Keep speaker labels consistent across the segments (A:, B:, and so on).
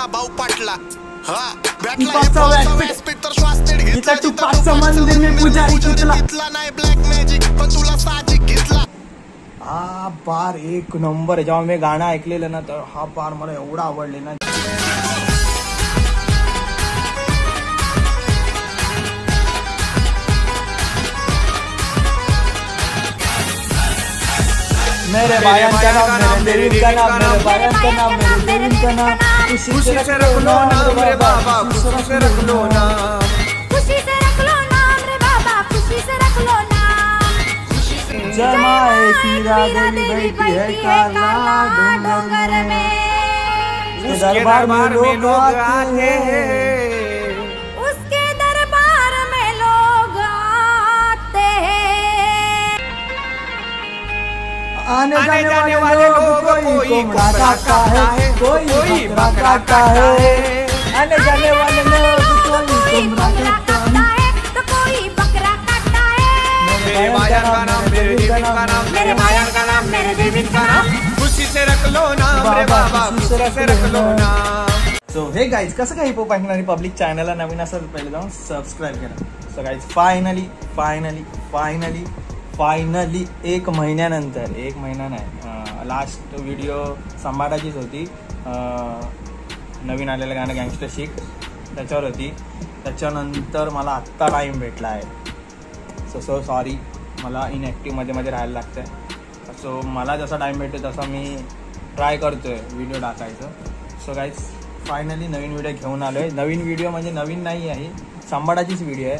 A: तुझा भाऊ पाटला स्पीड तर श्वास नीट घेतला नाही ब्लॅक मॅजिक पण तुला साजिक घेतला।
B: हा बार एक नंबर आहे। जेव्हा मी गाणं ऐकलेलं ना तर हा बार मला एवढा आवडले ना। मेरे बायान का नाम मेरे दिल का नाम मेरे बायान का नाम मेरे दिल का नाम खुशी से रख लो नाम रे बाबा खुशी से रख लो नाम खुशी से रख लो नाम रे बाबा खुशी से रख लो नाम जय माए शीरा देवी बैठी है काला डोंगर में उसके दरबार में लोग आते हैं उसके दरबार में लोग आते हैं आने जाने वाले लोग कोई कोमड़ा काटता है कोई बकरा काटता है आने जाने वाले लोग कोई कोमड़ा काटता है तो कोई बकरा काटता है। मेरे बायान का नाम मेरे देवी का नाम मेरे बायान का नाम मेरे देवी का नाम खुशी से रख लो नाम रे बाबा खुशी से रख लो नाम। सो हे गाइज कसं काय हिप हॉप ऐकणारी पब्लिक चॅनलला नवीन असेल पहिले जाऊन सबस्क्राईब करा। सो गाइज फायनली एक महिन्यानंतर एक महिना नाही लास्ट व्हिडिओ संभाराचीच होती नवीन आलेलं गाणं गँगस्टर शिक त्याच्यावर होती। त्याच्यानंतर मला आत्ता टाईम भेटला आहे। सो सॉरी मला इनॲक्टिव्हमध्ये राहायला लागतं आहे। सो मला जसा टाईम भेटतो तसा मी ट्राय करतो आहे व्हिडिओ टाकायचं। सो गाईज फायनली नवीन व्हिडिओ घेऊन आलो आहे। नवीन व्हिडिओ म्हणजे नवीन नाही आहे संभाराचीच व्हिडिओ आहे।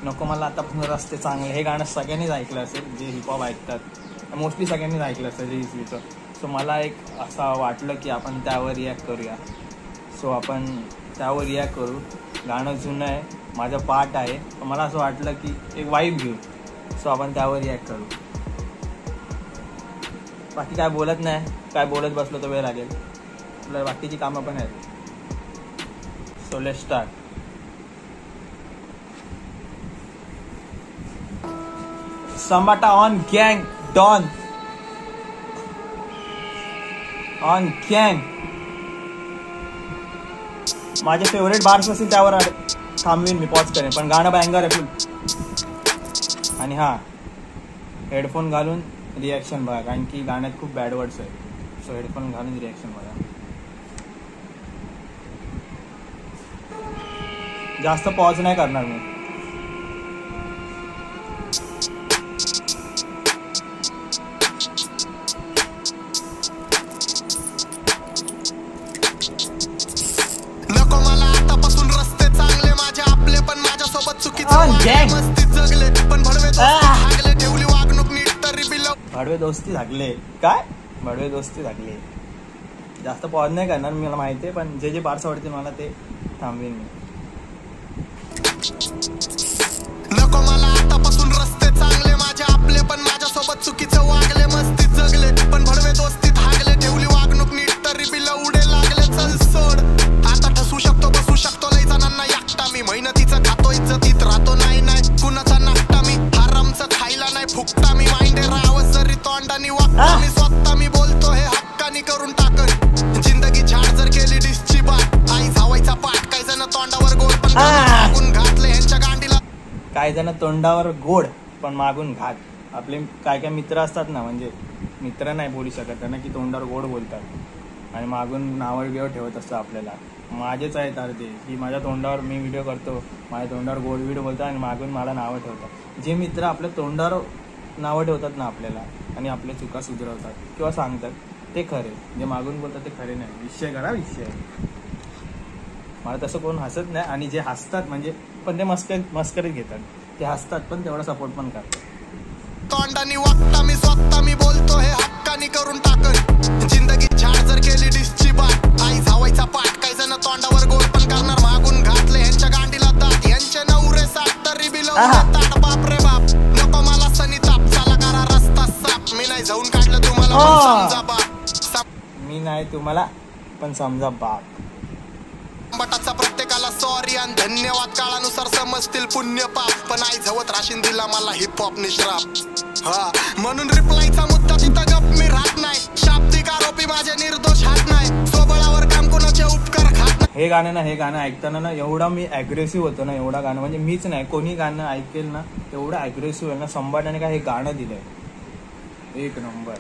B: नको मला आतापासून रस्ते चांगले हे गाणं सगळ्यांनीच ऐकलं असेल जे हिपहॉप ऐकतात मोस्टली सगळ्यांनीच ऐकलं असेल रील्सचं। सो मला एक असं वाटलं की आपण त्यावर रिॲक्ट करूया। सो आपण त्यावर रिॲक्ट करू। गाणं जुनं आहे माझं पार्ट आहे पण मला असं वाटलं की एक वाईब घेऊ। सो आपण त्यावर रिॲक्ट करू। बाकी काय बोलत नाही काय बोलत बसलो तर वेळ लागेल आपल्याला बाकीची कामं पण आहेत। So let's start. संभाटा ऑन गँग डॉन ऑन गँग माझे फेवरेट बार्स असतील त्यावर थांबवीन मी पॉज करेन पण गाणं बँगर आहे फुल। आणि हा हेडफोन घालून रिॲक्शन बघा कारण की गाण्यात खूप बॅड वर्ड्स आहेत। सो हेडफोन घालून रिॲक्शन बघा। जास्त पॉज नाही करणार मी। भडवे दोस्ती झागले काय भडवे दोस्ती झागले जास्त पॉज नाही करणार मला माहिती आहे पण जे पार्ट्स आवडतील मला ते थांबवीन मी।
A: नको मला आतापासून रस्ते चांगले माझे आपले पण माझ्यासोबत चुकीचं वागले मस्तीत जगले पण भडवे दोस्तीत हागले ठेवली वागणूक नीट तरी बिल उडे लागले चल सोड आता ठसू शकतो बसू शकतो लई जणांना एकटा मी मेहनतीचं खातो इज्जतीत राहतो नाही कुणाचा नाश्ता मी हरामचं खायला नाही फुकटा मी माइंडे राहावं जरी तोंडानी वागता मी स्वतः मी बोलतो हे हक्कानी करून टाकन जिंदगी झाड जर केली डिसची बात आई जावायचा पाठ काही जण तोंडावर गोड पण मागून घातले ह्यांच्या गांडीला
B: काही जण तोंडावर गोड पण मागून घात। आपले काय मित्र असतात ना म्हणजे मित्र नाही बोलू शकत त्यांना की तोंडावर गोड बोलतात आणि मागून नावं बिव ठेवत असतं आपल्याला। माझेच आहेत अर्धे की माझ्या तोंडावर मी व्हिडिओ करतो माझ्या तोंडावर गोड व्हिडिओ बोलतात आणि मागून मला नावं ठेवतात। जे मित्र आपल्या तोंडावर नावं ठेवतात ना आपल्याला आणि आपल्या चुका सुधारवतात किंवा सांगतात ते खरे जे मागून बोलतात ते खरे नाही। विषय करा विषय मला तसं कोण हसत नाही आणि जे हसतात म्हणजे पण ते मस्करीत घेतात ते हसतात पण तेवढा सपोर्ट पण करतात।
A: तोंडानी वागता मी स्वतः मी बोलतो हे हक्कानी करून टाकन जिंदगी झाड जर केली डिसची बात आई जावायचा पाठ काही जण तोंडावर गोड पण करणार मागून घातले ह्यांच्या गांडीला दात ह्यांचे नवरे सात तरी बिलवतात बाप रे बाप नको मला सनी ताप चला करा रस्ता साप मी नाही जाऊन काढलं तुम्हाला समजा बाप
B: मी नाही तुम्हाला पण समजा बाप।
A: बटाचा प्रत्येकाला सॉरी आणि धन्यवाद काळानुसार समजतील पुण्य पाप पण आई झवत राशीन दिला मला हिप हॉप निश्राप हा म्हणून रिप्लायचा मुद्दा तिथं गप मी राहत नाही शाब्दिक आरोपी माझे निर्दोष हात नाही स्वबळावर काम कोणाचे उपकार खात
B: हे गाणं ऐकताना ना एवढा मी ॲग्रेसिव्ह होतो ना, एवढा गाणं म्हणजे मीच नाही कोणी गाणं ऐकेल ना एवढं ॲग्रेसिव्ह आहे ना. संभाटाने काय हे गाणं दिलंय एक नंबर.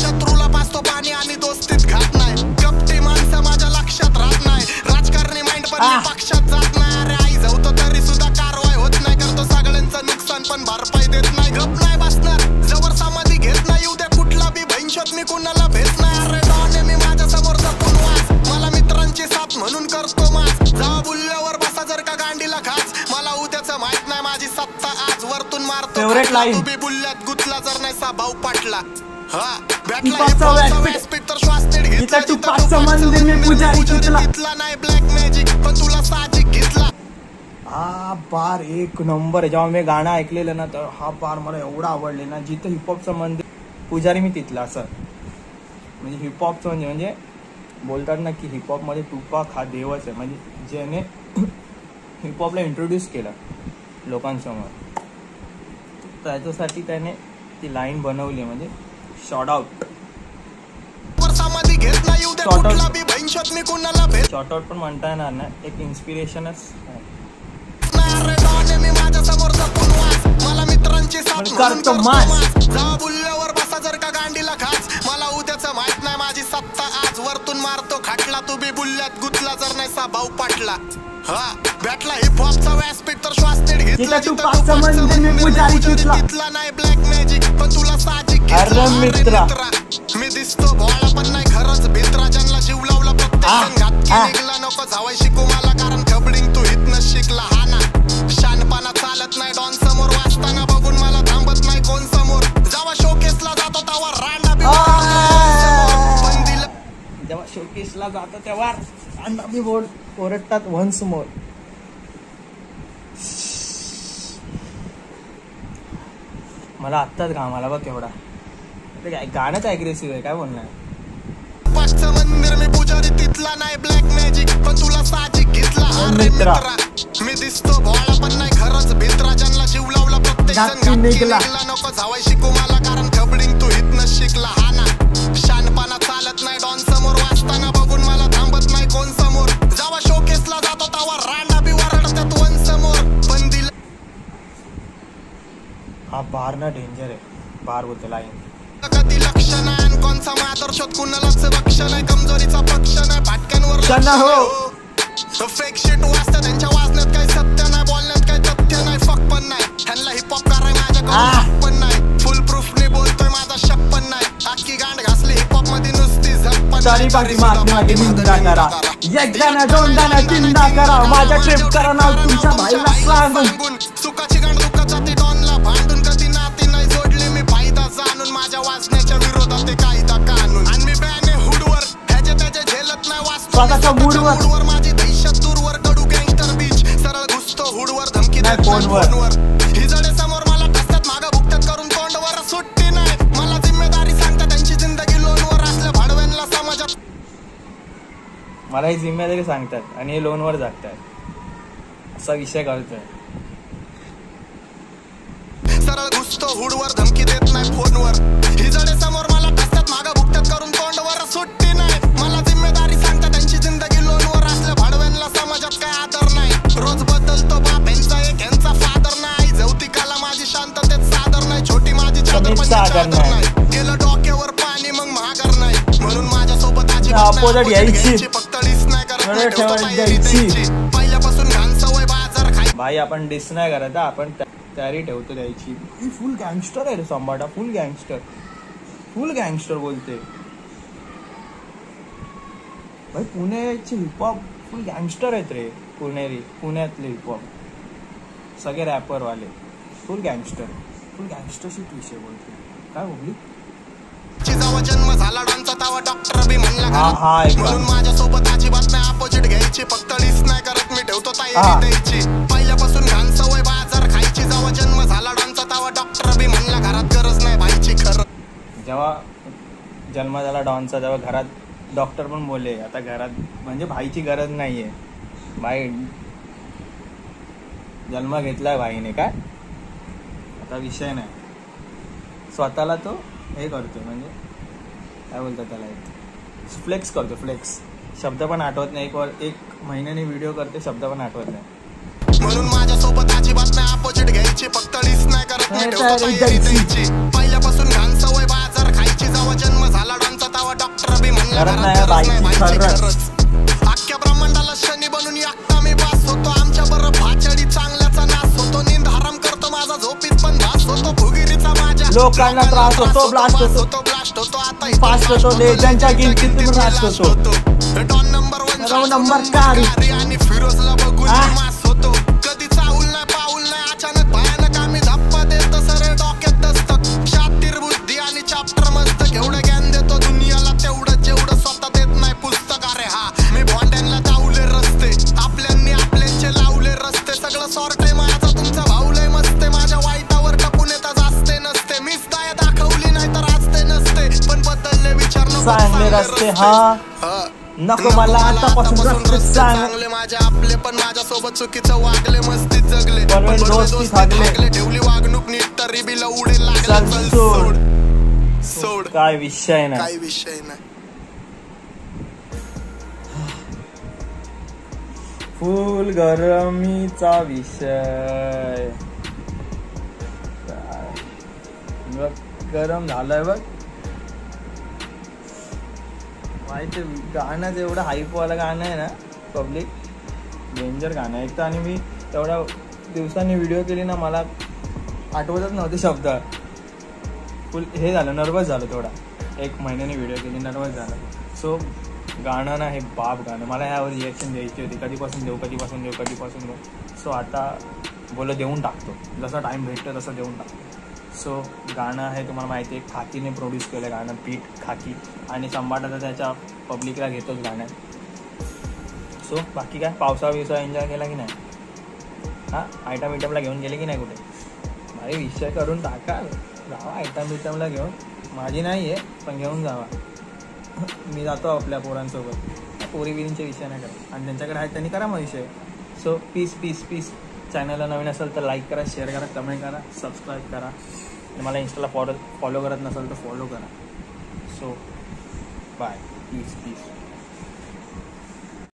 A: शत्रूला पाचतो पाणी आणि दोस्तीत घात नाही. कपटी माणसं माझ्या लक्षात राहत नाही. राजकारणी माइंड पण मी पक्षात जात नाही. अरे आई जाऊतो तरी सुद्धा कारवाई होत नाही. करतो सगळ्यांचं नुकसान पण भरपाई देत नाही. गप नाही बसणार जवळ समाधी घेत नाही. उद्या कुठला बी भैंशत मी कुणाला भेट नाही. अरे डॉन मी माझ्या समोर जपून वाच. मला मित्रांची साथ म्हणून करतो मास. जावा बुल्ल्यावर बसा जर का गांडीला घास. मला उद्याचं माहित नाही माझी सत्ता आज वरतून मारतो.
B: Favourite line.
A: तू बी बुल्ल्यात गुतला जर नाही सा भाऊ पाटला. तर श्वास नीट घेतला. नाही ब्लॅक मॅजिक पण तुला साजिक घेतला.
B: हा बार एक नंबर. जेव्हा मी गाणं ऐकलेलं ना तर हा बार मला एवढा आवडले ना. जिथं हिपहॉपचं मंदिर पुजारी मी तिथला असं म्हणजे हिपहॉपचं म्हणजे बोलतात ना की हिपहॉपमध्ये टुपाक हा देवच आहे. म्हणजे ज्याने हिपहॉपला इंट्रोड्यूस केलं लोकांसमोर, त्याच्यासाठी त्याने ती लाईन बनवली. म्हणजे शॉर्ट आउट पण म्हणता येणार ना, एक इन्स्पिरेशनच.
A: मला मित्रांची बुल्ल्यावर बसा जर का गांडीला घास. मला उद्याचं माहित नाही माझी सत्ता आज वरतून मारतो खाटला. तू बी बुल्ल्यात गुतला जर नाही सा भाऊ पाटला. भेटला हिपहॉपचा व्यासपीठ तर श्वास नीट घेतला. तिथला नाही ब्लॅक मॅजिक पण तुला साजिक घेतला. मी दिसतो भोळा पण नाही खरंच भित्रा. ज्यांना जीव लावला प्रत्येक घातकी निघला. नको जावाय शिकू मला कारण खबडिंग तू हितनं शिकला. हा ना शानपणा चालत नाही डॉन समोर. वाचताना बघून मला थांबत नाही कोण समोर. जेव्हा शोकेसला जातो तेव्हा रांडा बी
B: जेव्हा शोकेसला जातो तेव्हा रांडा बी बोर्ड ओरडतात वन्स मोर. मला आत्ताच घाम आला बघ केवढा. गाणंच अग्रेसिव्ह आहे काय बोलणार.
A: पाचचं मंदिर मी पुजारी तिथला नाही ब्लॅक मॅजिक पण तुला साजिक घेतला. मित्रा मी दिसतो भोळा पण नाही खरंच भित्रा. ज्यांना जीव लावला प्रत्येक जण निघला. नको जावाय शिकू मला कारण खबडिंग तू हितनं शिकला. हा ना शानपणा चालत नाही डॉन समोर. वाचताना बघून मला थांबत नाही कोण समोर. जेव्हा शोकेसला जातो तेव्हा रांडा बी वरडतात वन समोर. पण दिल
B: हा बार ना डेंजर आहे. बार होते लाईन
A: कधी लक्ष नाही. कोणचा मादर्शोत कुणालाच बक्ष नाही. कमजोरीचा पक्ष नाही. फाटक्यांवर फेक शिट वाचतं त्यांच्या वाजण्यात काही सत्य नाही. बोलण्यात काही तथ्य नाही. फक पण नाही ह्यांना हिपहॉप कराय माझ्याकडून पण नाही. फुल प्रूफ ने बोलतोय माझा शक पण नाही. अख्खी गांड घासली हिपहॉप मध्ये नुसती झक पण नाही. सुखाची गांड दुःखाचा ती डॉनला भांडून. कधी नाती नाही जोडली मी फायदा जाणून. माझ्या वाजण्याच्या विरोधात ते कायदा कानून. आणि मी बॅने हुडवर ह्याचे त्याचे झेलत नाही. वाचतो माझी दहशत दूरवर. कडू गँगस्टर बीच सरळ घुसतो हुडवर. धमकी देत फोनवर. हिजडे समोर मला टसतात मागं भुकतात करून तोंडवर. सुट्टी नाही मला जिम्मेदारी सांगतात त्यांची जिंदगी लोनवर. असल्या भाडव्यांना समाजात
B: मला ही जिम्मेदारी सांगतात आणि हे लोनवर जागतात असा विषय करतोय.
A: सरळ घुसतो हुडवर. धमकी देत नाही फोनवर. हिजडे समोर मला टसतात मागं भुकतात करून तोंडवर. सुट्टी नाही मला जिम्मेदारी सांगतात त्यांची जिंदगी लोनवर. असल्या भाडव्यांना समाजात काय आदर नाही. रोज बदलतो बाप यांचा एक यांचा फादर नाही. जवतिकाला माझी शांततेत सादर नाही. छोटी माझी चादर पण चादर नाही. गेलं डोक्यावर पाणी मग महागार नाही. म्हणून माझ्यासोबत आजी फक्त डिस नाही करत. पहिल्यापासून घाण सवय बाजार खाई.
B: भाई आपण डिस नाही करत. आपण तयारी ठेवतो द्यायची. फुल गँगस्टर आहे रे संभाटा. फुल गँगस्टर बोलते भाई. पुण्याचे हिपहॉप फुल गँगस्टर आहेत रे. पुण्यातले हिपहॉप सगळे रॅपरवाले फुल गँगस्टरशी विषय बोलते. काय बोलली.
A: जेव्हा जन्म झाला डॉनचा तेव्हा डॉक्टर बी म्हणला. म्हणून माझ्यासोबत अजिबात नाही अपोजिट घ्यायची. फक्त डिस नाही करत मी ठेवतो तयारी द्यायची. पहिल्यापासून घाण सवय बाजार खायची. जेव्हा जन्म झाला डॉनचा तेव्हा डॉक्टर बी म्हणला घरात गरज नाही भाईची. खरं
B: जेव्हा जन्म झाला डॉनचा तेव्हा घरात डॉक्टर पण बोलले आता घरात म्हणजे भाईची गरज नाहीये. भाई जन्म घेतलाय भाईने काय आता विषय नाही. स्वतःला तो हे करतो म्हणजे काय बोलतात त्याला फ्लेक्स करतो. फ्लेक्स शब्द पण आठवत नाही. एक महिन्याने व्हिडिओ करते, शब्द पण आठवत नाही.
A: म्हणून माझ्यासोबत अजिबात नाही अपोजिट घ्यायची, फक्त लिस्ट नाही करत मी ठेवतो तयारी द्यायची. पहिल्यापासून घाण सवय बाजार खायची, जेव्हा जन्म झाला डांचा तेव्हा डॉक्टर बी म्हणला घरात गरज नाही बाईची गरज. अख्ख्या ब्रह्मांडाला शनी बनून एकटा मी बास होतो. आमच्या बरं भाचडी चांगल्याचा नाश होतो. नींद हराम करतो माझा, झोपीत पण भास होतो. फुगिरीचा माझ्या
B: लोकांना त्रास होतो, ब्लास्ट
A: होतो. आता
B: पास होतो, लेजंडच्या गिनतीतून रास्ट होतो.
A: डॉन नंबर 1 कारी आणि फिरोजला बघून मास होतो. कधी चावल नाही पाऊल नाही, अचानक भयानक आम्ही धप्पा देतो. सरळ डोक्यात दस्तक, शातीर बुद्धी आणि चॅप्टर मस्तक. एवढं ज्ञान देतो दुनियाला तेवढं जेवढं स्वतः देत नाही पुस्तक. अरे हा मी भोंड्यांना लावले रस्ते, आपल्यांनी आपल्यांचे लावले रस्ते. सगळं सॉर्ट आहे माझा, तुमचा भाऊलय मस्ते. माझ्या वाईटावर टपून येतात असते नसते. मीच दया दाखवली नाही तर असते नसते, पण बदलले विचार
B: चांगले रस्ते. हा नको मला आतापासून रस्ते चांगले
A: माझे आपले, पण माझ्यासोबत चुकीचं वागले. मस्तीत जगले
B: पण दोस्ती भागले.
A: ठेवली वागणूक नीट तरी बी उडे लागले. सोड सोड,
B: काय विषय नाही,
A: काय विषय नाही.
B: फुल गरमीचा विषय. गरम झालंय बघ. माहिती गाणं एवढं हाईपवालं गाणं आहे ना, पब्लिक डेंजर गाणं आहे एक तर. आणि मी तेवढ्या दिवसांनी व्हिडिओ केली ना, मला आठवतच नव्हते शब्द. फुल हे झालं, नर्वस झालं. थोडा 1 महिन्याने व्हिडिओ केली, नर्वस झालं. सो गाणं ना हे बाप गाणं, मला ह्यावर रिॲक्शन द्यायची होती. कधीपासून देऊ. सो आता बोल देऊन टाकतो, जसा टाईम भेटतो तसं देऊन टाकतो. सो गाणं आहे तुम्हाला माहिती आहे, खाकीने प्रोड्यूस केलं गाणं. पीठ खाकी आणि संबाट आता त्याच्या पब्लिकला घेतोच गाणं. सो बाकी काय, पावसा एन्जॉय केला की नाही? हां, आयटमला घेऊन गेले की नाही कुठे? भाई विषय करून टाका, जावा आयटमला घेऊन. माझी नाही आहे पण घेऊन जावा. मी जातो आपल्या पोरांसोबत. पोरी बिरींचे विषय नाही करा, आणि त्यांच्याकडे आहेत त्यांनी करा मग विषय. So peace. चॅनलला नवीन असेल तर लाईक करा, शेअर करा, कमेंट करा, सबस्क्राईब करा. आणि मला इंस्टाला फॉलो करत नसेल तर फॉलो करा. So bye, piece.